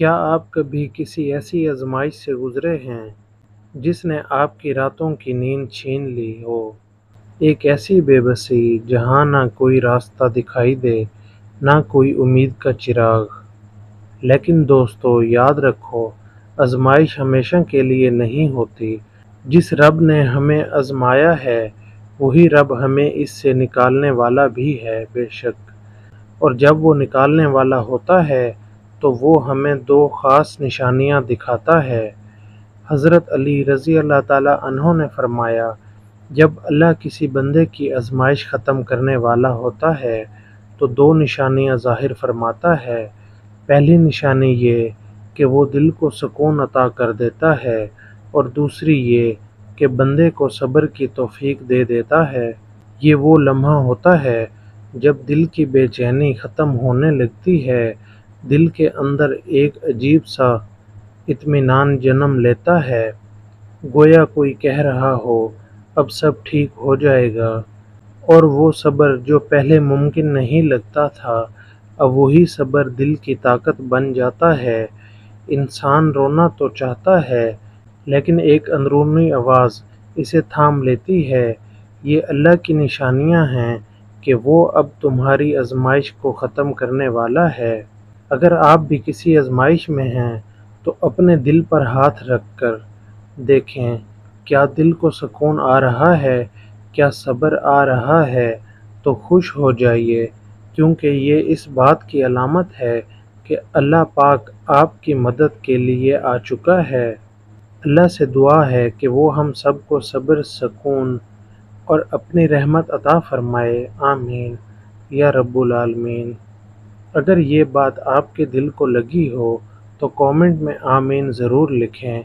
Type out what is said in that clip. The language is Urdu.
کیا آپ کبھی کسی ایسی آزمائش سے گزرے ہیں جس نے آپ کی راتوں کی نیند چھین لی ہو؟ ایک ایسی بے بسی جہاں نہ کوئی راستہ دکھائی دے، نہ کوئی امید کا چراغ۔ لیکن دوستو، یاد رکھو، آزمائش ہمیشہ کے لیے نہیں ہوتی۔ جس رب نے ہمیں آزمایا ہے وہی رب ہمیں اس سے نکالنے والا بھی ہے بے شک۔ اور جب وہ نکالنے والا ہوتا ہے تو وہ ہمیں دو خاص نشانیاں دکھاتا ہے۔ حضرت علی رضی اللہ تعالیٰ عنہ نے فرمایا، جب اللہ کسی بندے کی آزمائش ختم کرنے والا ہوتا ہے تو دو نشانیاں ظاہر فرماتا ہے۔ پہلی نشانی یہ کہ وہ دل کو سکون عطا کر دیتا ہے، اور دوسری یہ کہ بندے کو صبر کی توفیق دے دیتا ہے۔ یہ وہ لمحہ ہوتا ہے جب دل کی بے چینی ختم ہونے لگتی ہے، دل کے اندر ایک عجیب سا اطمینان جنم لیتا ہے، گویا کوئی کہہ رہا ہو اب سب ٹھیک ہو جائے گا۔ اور وہ صبر جو پہلے ممکن نہیں لگتا تھا، اب وہی صبر دل کی طاقت بن جاتا ہے۔ انسان رونا تو چاہتا ہے، لیکن ایک اندرونی آواز اسے تھام لیتی ہے۔ یہ اللہ کی نشانیاں ہیں کہ وہ اب تمہاری آزمائش کو ختم کرنے والا ہے۔ اگر آپ بھی کسی آزمائش میں ہیں تو اپنے دل پر ہاتھ رکھ کر دیکھیں، کیا دل کو سکون آ رہا ہے، کیا صبر آ رہا ہے؟ تو خوش ہو جائیے، کیونکہ یہ اس بات کی علامت ہے کہ اللہ پاک آپ کی مدد کے لیے آ چکا ہے۔ اللہ سے دعا ہے کہ وہ ہم سب کو صبر، سکون اور اپنی رحمت عطا فرمائے، آمین یا رب العالمین۔ اگر یہ بات آپ کے دل کو لگی ہو تو کامنٹ میں آمین ضرور لکھیں۔